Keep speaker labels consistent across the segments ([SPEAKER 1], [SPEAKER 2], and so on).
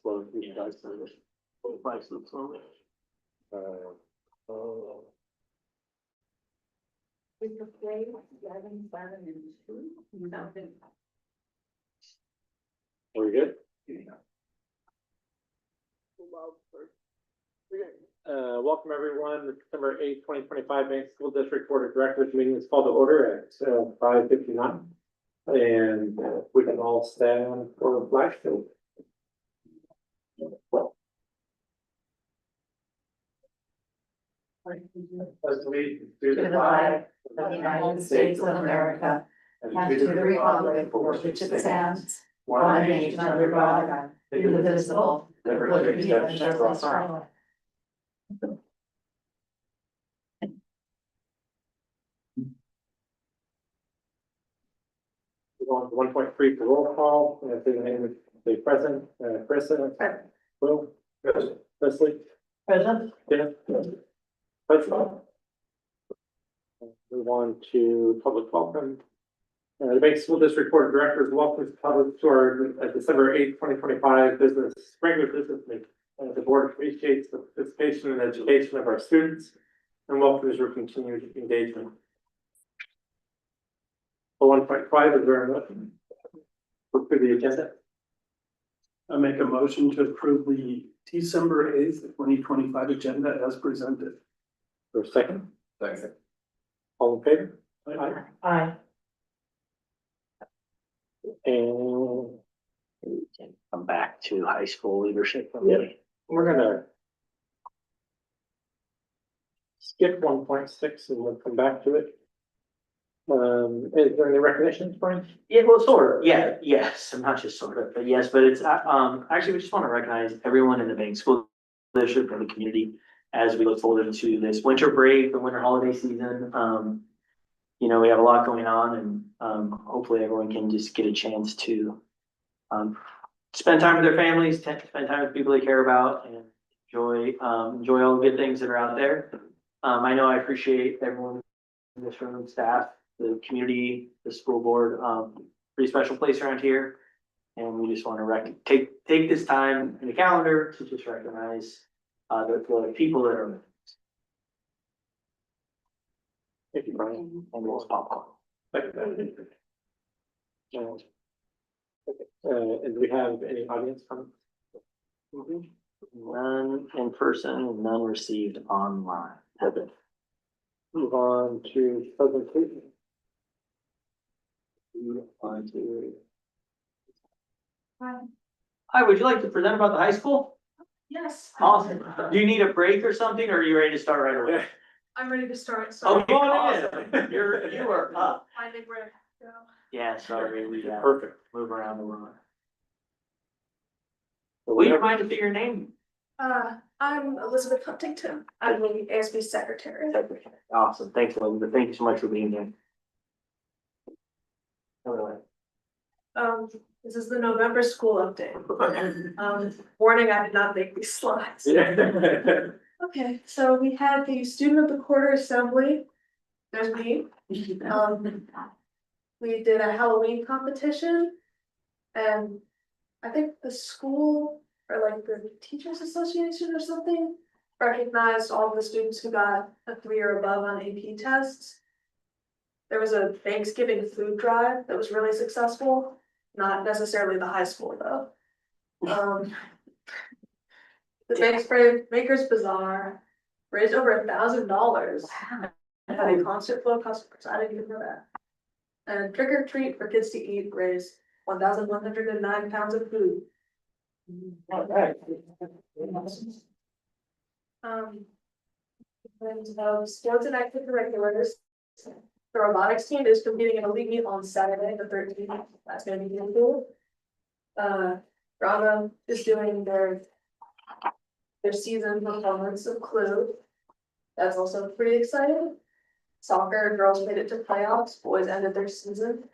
[SPEAKER 1] slow you guys through this. Price looks slowly.
[SPEAKER 2] With the play, 11, 7, and 2, nothing.
[SPEAKER 1] Are we good? Welcome everyone, the December 8th, 2025 Bank School District Board of Directors meeting is called to order at 5:59. And we can all stand for the flag salute. As we do
[SPEAKER 2] To the flag of the United States of America, and to the republic for which it stands, one nation under God, indivisible, with liberty and justice for all.
[SPEAKER 1] We're on to 1.3 for roll call, and if the name of the present, Krista, Will, Leslie,
[SPEAKER 2] Present.
[SPEAKER 1] Dennis, President. Move on to public welcome. The Bank School District Board of Directors welcomes the public to our December 8th, 2025 regular business meeting. The board appreciates the participation and education of our students and welcomes your continued engagement. For 1.5 is there a motion? Look through the agenda.
[SPEAKER 3] I make a motion to approve the December 8th, 2025 agenda as presented.
[SPEAKER 1] For a second? Second. All in favor? Aye.
[SPEAKER 2] Aye.
[SPEAKER 1] And
[SPEAKER 4] We can come back to high school leadership.
[SPEAKER 1] we're gonna skip 1.6 and we'll come back to it. Is there any recognitions, Brian?
[SPEAKER 4] Yeah, well, sort of, yeah, yes, and not just sort of, but yes, but it's, actually, we just want to recognize everyone in the Bank School District and the community as we look forward to this winter break, the winter holiday season. You know, we have a lot going on and, hopefully everyone can just get a chance to, spend time with their families, spend time with people they care about and enjoy all the good things that are out there. I know I appreciate everyone in this room, staff, the community, the school board, pretty special place around here. And we just want to take this time in the calendar to just recognize the people that are
[SPEAKER 1] Thank you, Brian.
[SPEAKER 4] and most popcorn.
[SPEAKER 1] Thank you. And do we have any audience comments?
[SPEAKER 4] None in person, none received online.
[SPEAKER 1] Okay. Move on to presentation.
[SPEAKER 4] Hi, would you like to present about the high school?
[SPEAKER 5] Yes.
[SPEAKER 4] Awesome. Do you need a break or something, or are you ready to start right away?
[SPEAKER 5] I'm ready to start.
[SPEAKER 4] Oh,
[SPEAKER 5] So
[SPEAKER 4] go on in. You are up.
[SPEAKER 5] I think we're, go.
[SPEAKER 4] Yeah, sorry, we
[SPEAKER 1] Perfect.
[SPEAKER 4] move around a lot. Will you remind us of your name?
[SPEAKER 5] I'm Elizabeth Huntington. I'm the ASB secretary.
[SPEAKER 4] Awesome, thanks, Elizabeth. Thank you so much for being here.
[SPEAKER 5] This is the November school update. Warning, I did not make these slides. Okay, so we had the student of the quarter assembly. There's me. We did a Halloween competition. And I think the school or like the teachers association or something recognized all of the students who got a 3 or above on AP tests. There was a Thanksgiving food drive that was really successful, not necessarily the high school though. The Baker's Bazaar raised over $1,000. Had a concert flow customers, I didn't even know that. And Trick or Treat for Kids to Eat raised 1,109 pounds of food. And sports and extracurriculars. The robotics team is competing in a league meet on Saturday, the 13th. That's gonna be really cool. Bravo is doing their season performance of Clue. That's also pretty exciting. Soccer, girls made it to playoffs, boys ended their season.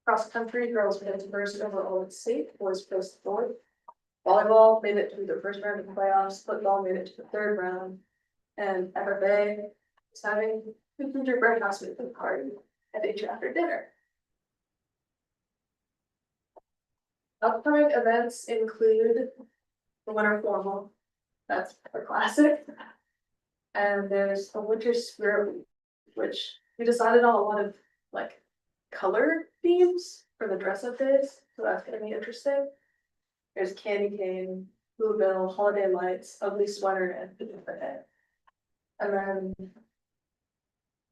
[SPEAKER 5] Cross country, girls made it to first overall at state, boys placed fourth. Volleyball made it to the first round of the playoffs, football made it to the third round. And FFA is having a gingerbread house making party at each after dinner. Upcoming events include the winter formal, that's a classic. And there's the winter spirit, week, which we decided on a lot of like color themes for the dress up days, so that's gonna be interesting. There's candy cane, Bluebill, holiday lights, ugly sweater, and the different day. And then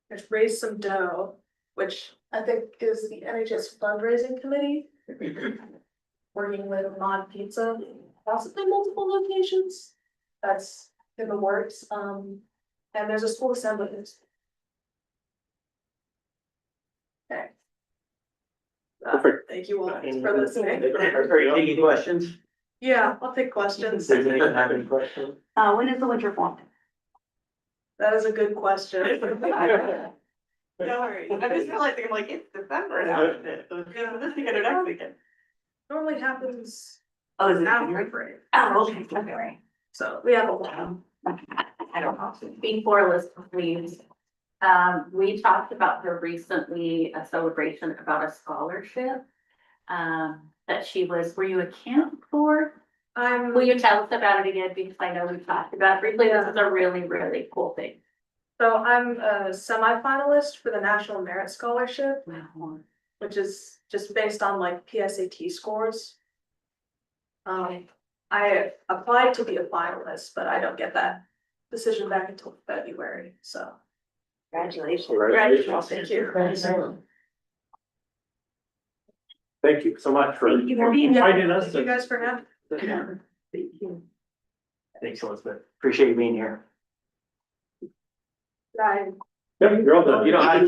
[SPEAKER 5] there's raise some dough, which I think is the NHS fundraising committee. Working with Mod Pizza, possibly multiple locations. That's in the works, and there's a school assembly. Okay.
[SPEAKER 1] Perfect.
[SPEAKER 5] Thank you all for listening.
[SPEAKER 4] Are you taking questions?
[SPEAKER 5] Yeah, I'll take questions.
[SPEAKER 4] Does anyone have any questions?
[SPEAKER 2] When is the winter form?
[SPEAKER 5] That is a good question.
[SPEAKER 2] Sorry, I'm just realizing, I'm like, it's December now. This weekend or next weekend?
[SPEAKER 5] Normally happens
[SPEAKER 2] Oh, is it?
[SPEAKER 5] after break,
[SPEAKER 2] Oh, okay.
[SPEAKER 5] so we have a while.
[SPEAKER 2] I don't know.
[SPEAKER 6] Before Liz leaves, we talked about her recently, a celebration about a scholarship. That she was, were you a camp for? Will you tell us about it again? Because I know we talked about it briefly. This is a really, really cool thing.
[SPEAKER 5] So I'm a semi-finalist for the National Merit Scholarship, which is just based on like PSAT scores. I applied to be a finalist, but I don't get that decision back until February, so.
[SPEAKER 2] Congratulations.
[SPEAKER 1] Congratulations.
[SPEAKER 5] Thank you.
[SPEAKER 1] Thank you so much for
[SPEAKER 2] Thank you for being here.
[SPEAKER 1] inviting us.
[SPEAKER 5] Thank you guys for having.
[SPEAKER 2] Thank you.
[SPEAKER 4] Thanks, Elizabeth. Appreciate you being here.
[SPEAKER 5] Bye.
[SPEAKER 1] Yep, you're all done.
[SPEAKER 4] You don't have to.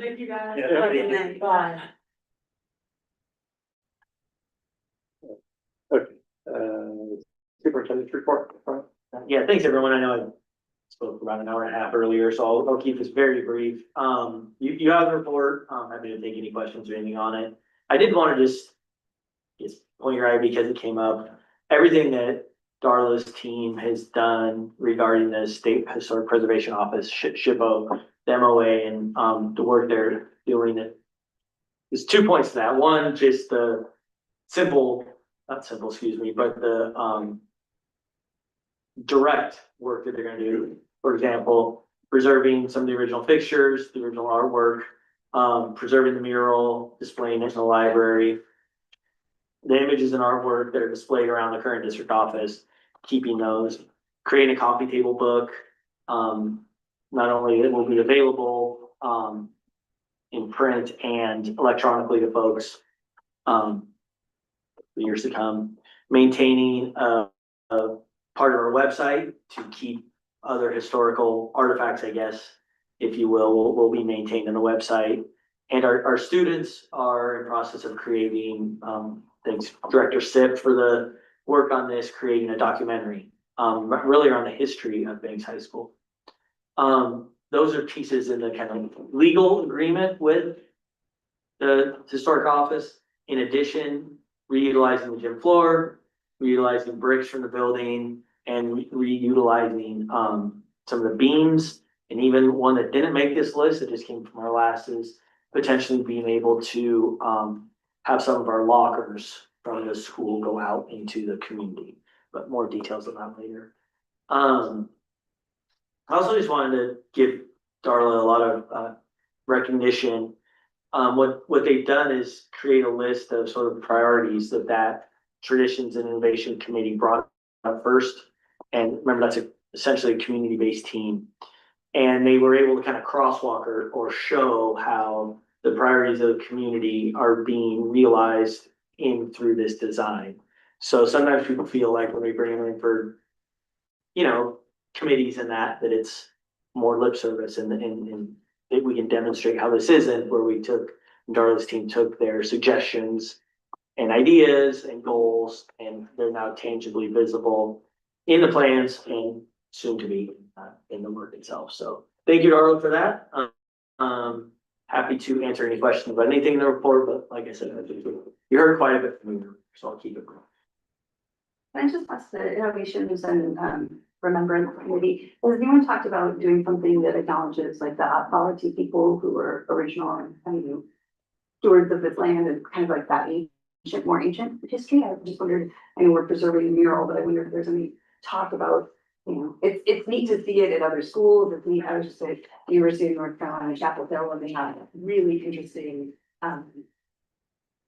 [SPEAKER 5] Thank you guys.
[SPEAKER 1] Yeah.
[SPEAKER 2] Bye.
[SPEAKER 1] Okay, superintendent's report.
[SPEAKER 4] Yeah, thanks, everyone. I know I spoke about an hour and a half earlier, so I'll keep this very brief. You have the report. I'm happy to take any questions or anything on it. I did want to just point your eye because it came up. Everything that Darla's team has done regarding the State Historic Preservation Office, SHPO, the MOA, and the work they're doing. There's 2 points to that. One, just the not simple, excuse me, but the direct work that they're gonna do. For example, preserving some of the original fixtures, the original artwork, preserving the mural, displaying it in the library. The images and artwork that are displayed around the current district office, keeping those, creating a coffee table book. Not only it will be available in print and electronically to folks the years to come, maintaining a part of our website to keep other historical artifacts, I guess, if you will be maintained on the website. And our students are in process of creating, thanks Director Sip for the work on this, creating a documentary, really around the history of Banks High School. Those are pieces in the kind of legal agreement with the historic office. In addition, reutilizing the gym floor, reutilizing bricks from the building, and reutilizing some of the beams. And even one that didn't make this list, that just came from our last, is potentially being able to have some of our lockers from the school go out into the community, but more details on that later. I also just wanted to give Darla a lot of recognition. What they've done is create a list of sort of priorities that Traditions and Innovation Committee brought up first. And remember, that's essentially a community-based team. And they were able to kind of crosswalk or show how the priorities of the community are being realized through this design. So sometimes people feel like when we bring them in for, committees and that it's more lip service and we can demonstrate how this isn't, where Darla's team took their suggestions and ideas and goals, and they're now tangibly visible in the plans and soon to be in the work itself. So thank you, Darla, for that. Happy to answer any questions about anything in the report, but like I said, you heard quite a bit from me, so I'll keep it going.
[SPEAKER 2] I just asked the innovations and remembrance committee, has anyone talked about doing something that acknowledges like the Apology people who were original and new? stewards of this land and kind of like that ancient, more ancient history. I just wondered, I know we're preserving a mural, but I wonder if there's any talk about, you know, it's neat to see it at other schools. It's neat, I was just at University of North Carolina, Chapel Hill, and they have really interesting,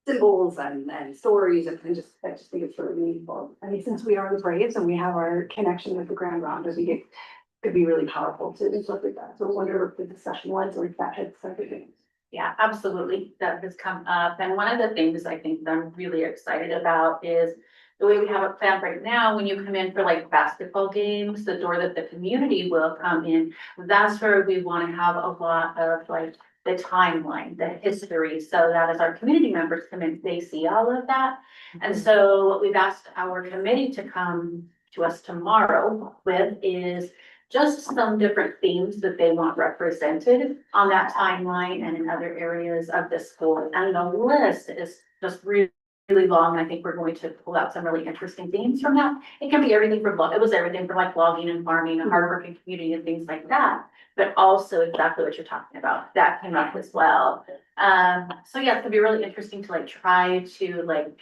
[SPEAKER 2] symbols and stories, and I just think it's really meaningful. I mean, since we are the Braves and we have our connection with the Grand Ronde, I think it could be really powerful to incorporate that. So I wonder if the discussion was, or if that had started things.
[SPEAKER 6] Yeah, absolutely. That has come up. And one of the things I think that I'm really excited about is the way we have it planned right now, when you come in for like basketball games, the door that the community will come in, that's where we want to have a lot of like the timeline, the history, so that as our community members come in, they see all of that. And so what we've asked our committee to come to us tomorrow with is just some different themes that they want represented on that timeline and in other areas of the school. And the list is just really long. I think we're going to pull out some really interesting themes from that. It can be everything from, it was everything from like logging and farming and hardworking community and things like that. But also exactly what you're talking about, that came up as well. So yeah, it's gonna be really interesting to like try to like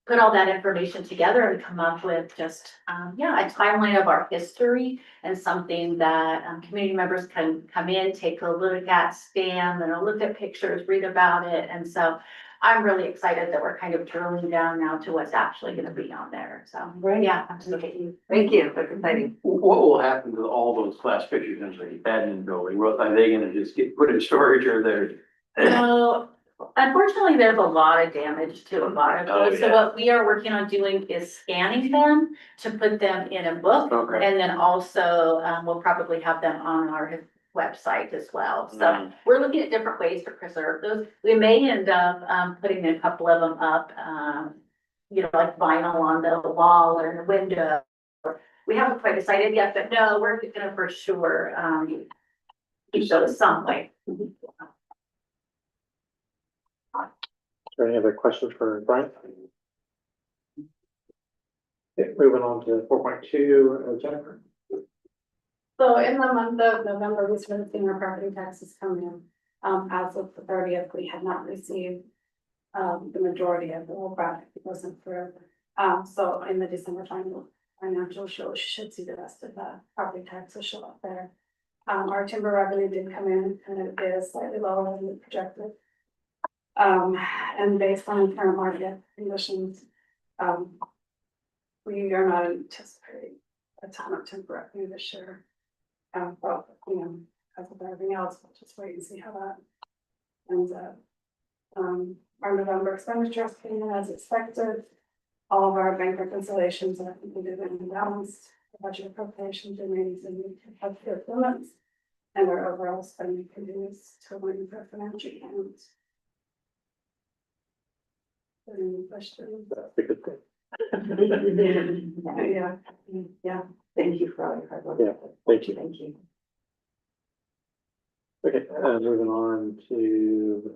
[SPEAKER 6] put all that information together and come up with just, yeah, a timeline of our history and something that community members can come in, take a look at, scan, and look at pictures, read about it. And so I'm really excited that we're kind of drilling down now to what's actually gonna be on there. So, yeah, absolutely.
[SPEAKER 2] Thank you, that's exciting.
[SPEAKER 7] What will happen to all those class pictures in the admin building? Are they gonna just get put in storage, or they're?
[SPEAKER 6] So unfortunately, there's a lot of damage to a lot of
[SPEAKER 7] Oh,
[SPEAKER 6] those. So
[SPEAKER 7] yeah.
[SPEAKER 6] what we are working on doing is scanning them to put them in a book.
[SPEAKER 7] Okay.
[SPEAKER 6] And then also, we'll probably have them on our website as well. So
[SPEAKER 7] Mhm.
[SPEAKER 6] we're looking at different ways to preserve those. We may end up, putting a couple of them up, you know, like vinyl on the wall or in the window. We haven't quite decided yet, but no, we're gonna for sure, keep those some way.
[SPEAKER 1] Are there any other questions for Brian? Okay, moving on to 4.2, Jennifer.
[SPEAKER 8] So in the month of November, we started seeing our property taxes come in. As of the 30th, we had not received the majority of the whole project. It wasn't through. So in the December financial show, you should see the rest of the property taxes show up there. Our timber revenue did come in, and it is slightly lower than we projected. And based on current market conditions, we are not anticipating a ton of timber revenue this year. But, you know, as with everything else, we'll just wait and see how that ends up. Our November expenditures came in as expected. All of our bank reconciliations are completed and balanced. The budget appropriations remains in the limits. And our overall spending continues to line for financial accounts. Any questions?
[SPEAKER 1] That's a good thing.
[SPEAKER 2] Yeah, thank you for all your hard work.
[SPEAKER 1] Yeah, thank you.
[SPEAKER 2] Thank you.
[SPEAKER 1] Okay, moving on to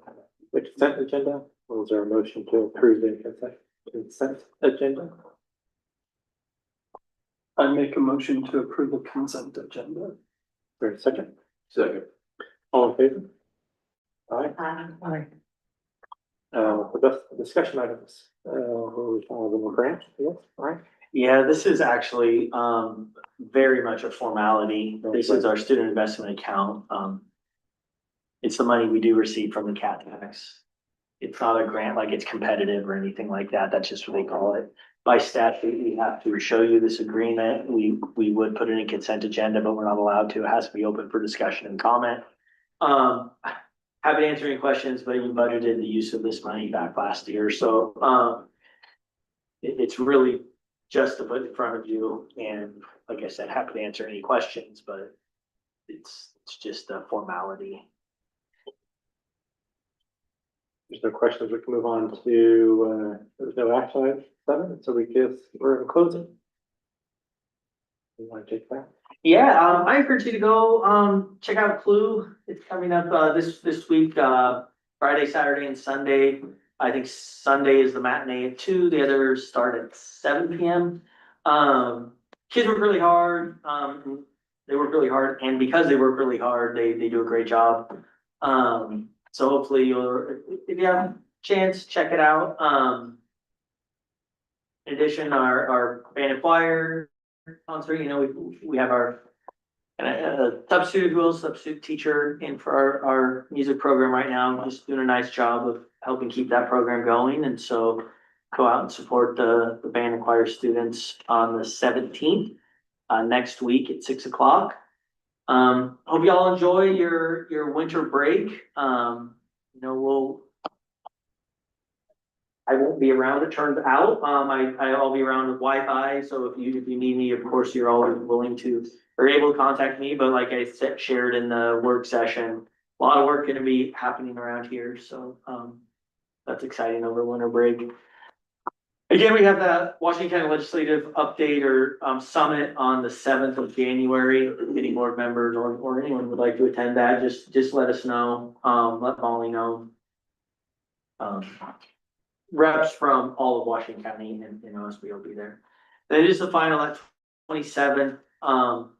[SPEAKER 1] the consent agenda. Was there a motion to approve the consent agenda?
[SPEAKER 3] I make a motion to approve the consent agenda.
[SPEAKER 1] For a second,
[SPEAKER 7] Second.
[SPEAKER 1] all in favor? Aye. For this discussion items, who the grant, yes, all right.
[SPEAKER 4] Yeah, this is actually, very much a formality. This is our student investment account. It's the money we do receive from the cat tax. It's not a grant, like it's competitive or anything like that. That's just what they call it. By statute, we have to show you this agreement. We would put it in consent agenda, but we're not allowed to. It has to be open for discussion and comment. Happy to answer any questions, but we budgeted the use of this money back last year, so, it's really just to put in front of you, and like I said, happy to answer any questions, but it's just a formality.
[SPEAKER 1] There's no questions, we can move on to, there's no action item 7, so we're in closing. You want to take that?
[SPEAKER 4] Yeah, I encourage you to go, check out Clue. It's coming up, this week, Friday, Saturday, and Sunday. I think Sunday is the matinee at 2, the others start at 7 p.m. Kids work really hard, they work really hard, and because they work really hard, they do a great job. So hopefully if you have chance, check it out. In addition, our band and choir concert, you know, we have our substitute, who else, substitute teacher in for our music program right now, just doing a nice job of helping keep that program going. And so go out and support the band and choir students on the 17th, next week at 6 o'clock. Hope you all enjoy your winter break. You know, I won't be around, it turns out. I'll be around with Wi-Fi, so if you need me, of course, you're always willing to or able to contact me. But like I said, shared in the work session, a lot of work gonna be happening around here, so that's exciting over winter break. Again, we have the Washington County Legislative Update or Summit on the 7th of January. If any board members or anyone would like to attend that, just let us know. Let Molly know. Reps from all of Washington County and OSB will be there. Then just the final at 27th.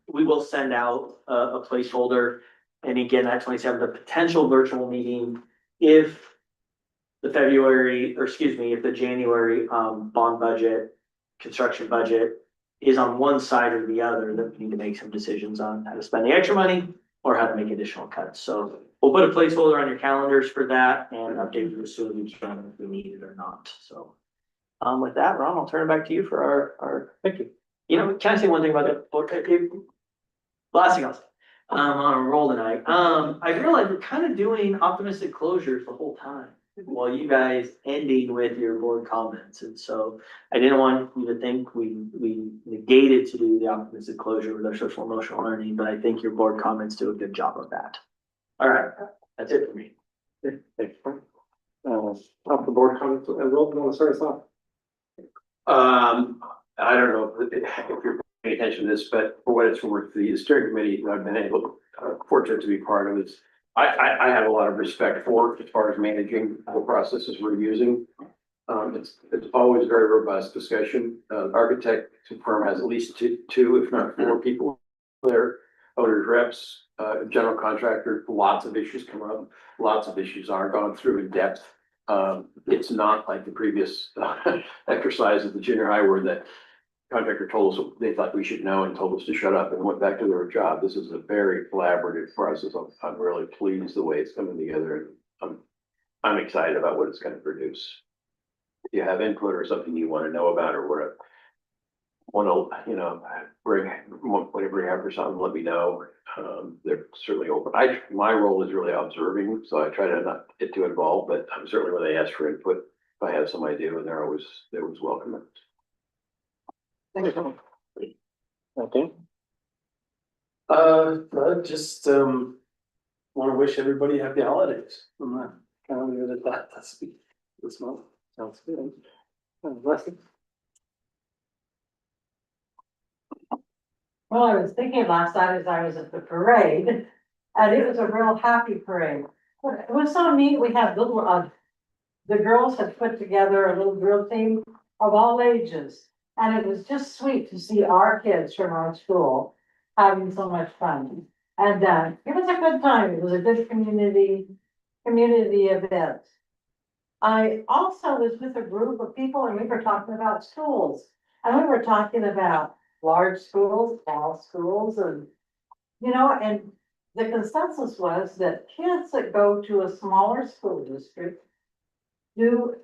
[SPEAKER 4] We will send out a placeholder, and again at 27th, a potential virtual meeting if the if the January bond budget, construction budget is on one side or the other, that we need to make some decisions on how to spend the extra money or how to make additional cuts. So we'll put a placeholder on your calendars for that and update you as soon as we can if we need it or not. So with that, Ron, I'll turn it back to you for our
[SPEAKER 1] Thank you.
[SPEAKER 4] You know, can I say one thing about the last thing else? On a roll tonight. I realized we're kind of doing optimistic closures the whole time while you guys ending with your board comments. And so I didn't want you to think we negated to do the optimistic closure with our social emotional learning, but I think your board comments do a good job of that. All right, that's it for me.
[SPEAKER 1] Thanks. Off the board comments, Will, you want to start us off?
[SPEAKER 7] I don't know if you're paying attention to this, but for what it's worth, the steering committee I've been fortunate to be part of is, I have a lot of respect for as far as managing the processes we're using. It's always very robust discussion. Architect firm has at least two, if not four people there, owners reps, general contractor, lots of issues come up, lots of issues are gone through in depth. It's not like the previous exercise at the junior high where the contractor told us they thought we should know and told us to shut up and went back to their job. This is a very collaborative process. I'm really pleased the way it's coming together, and I'm excited about what it's going to produce. If you have input or something you want to know about or want to bring up or something, let me know. They're certainly open. My role is really observing, so I try to not get too involved, but I'm certainly when they ask for input, if I have some idea, and they're always welcome.
[SPEAKER 1] Thank you. Okay.
[SPEAKER 3] Just want to wish everybody happy holidays. I'm not kind of leave it at that this month.
[SPEAKER 1] Sounds good. Leslie?
[SPEAKER 9] Well, I was thinking last night as I was at the parade, and it was a real happy parade. But it was so neat, we had little, the girls had put together a little drill team of all ages. And it was just sweet to see our kids from our school having so much fun. And it was a good time, it was a good community event. I also was with a group of people and we were talking about schools. And we were talking about large schools, small schools, and and the consensus was that kids that go to a smaller school district do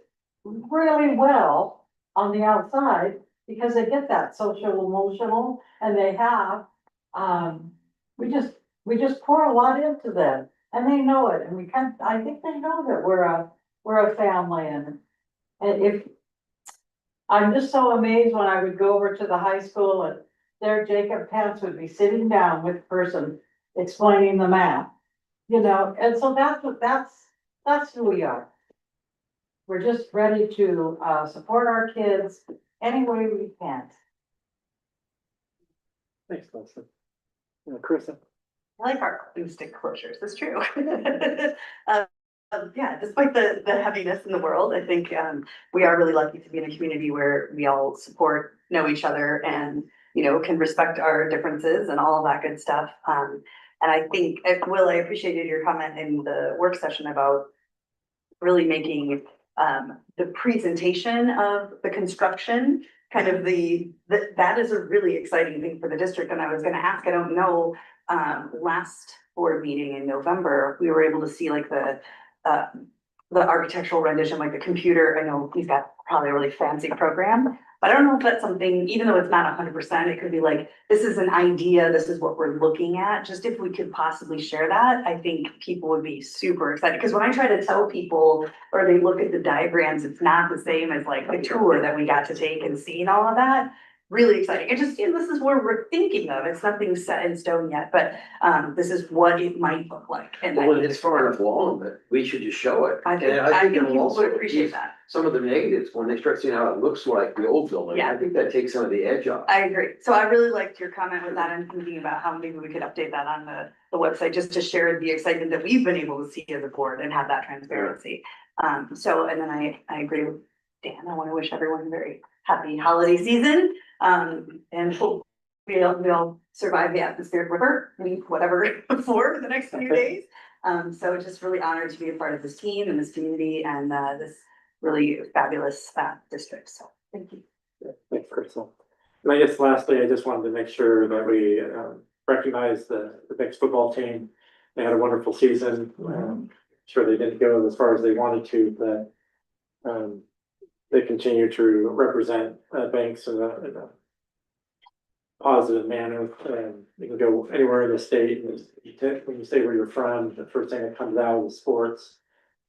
[SPEAKER 9] really well on the outside because they get that social emotional and they have, we just pour a lot into them and they know it. And I think they know that we're a family and if I'm just so amazed when I would go over to the high school and there Jacob Pence would be sitting down with a person explaining the math, and so that's who we are. We're just ready to support our kids any way we can.
[SPEAKER 1] Thanks, Leslie. Carissa?
[SPEAKER 2] I like our acoustic closures, it's true. Yeah, despite the heaviness in the world, I think we are really lucky to be in a community where we all support, know each other and, can respect our differences and all of that good stuff. And I think, Will, I appreciated your comment in the work session about really making the presentation of the construction, kind of that is a really exciting thing for the district. And I was gonna ask, I don't know, last board meeting in November, we were able to see like the architectural rendition, like the computer. I know he's got probably a really fancy program, but I don't know if that's something, even though it's not 100%, it could be like, this is an idea, this is what we're looking at. Just if we could possibly share that, I think people would be super excited. Because when I try to tell people, or they look at the diagrams, it's not the same as like the tour that we got to take and see and all of that. Really exciting. It just, this is where we're thinking of. It's nothing set in stone yet, but this is what it might look like. And
[SPEAKER 7] Well, it's far enough along that we should just show it.
[SPEAKER 2] I think,
[SPEAKER 7] And
[SPEAKER 2] I think
[SPEAKER 7] it'll
[SPEAKER 2] people
[SPEAKER 7] also
[SPEAKER 2] would appreciate
[SPEAKER 7] ease
[SPEAKER 2] that.
[SPEAKER 7] some of the negatives when they start seeing how it looks like the old building.
[SPEAKER 2] Yeah.
[SPEAKER 7] I think that takes some of the edge off.
[SPEAKER 2] I agree. So I really liked your comment with that and thinking about how maybe we could update that on the website, just to share the excitement that we've been able to see as a board and have that transparency. So, and then I agree with Dan. I want to wish everyone a very happy holiday season. And hope we'll survive the atmospheric river, whatever for the next few days. So just really honored to be a part of this team and this community and this really fabulous district. So thank you.
[SPEAKER 1] Thanks, Crystal. And I guess lastly, I just wanted to make sure that we recognize the mixed football team. They had a wonderful season. Sure they didn't go as far as they wanted to, but they continue to represent Banks in a positive manner. You can go anywhere in the state, and when you say where you're from, the first thing that comes out is sports.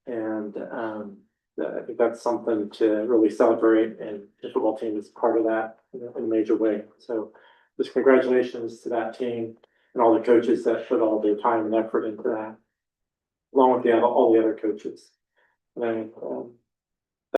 [SPEAKER 1] And I think that's something to really celebrate, and the football team is part of that in a major way. So just congratulations to that team and all the coaches that put all their time and effort into that, along with all the other coaches. And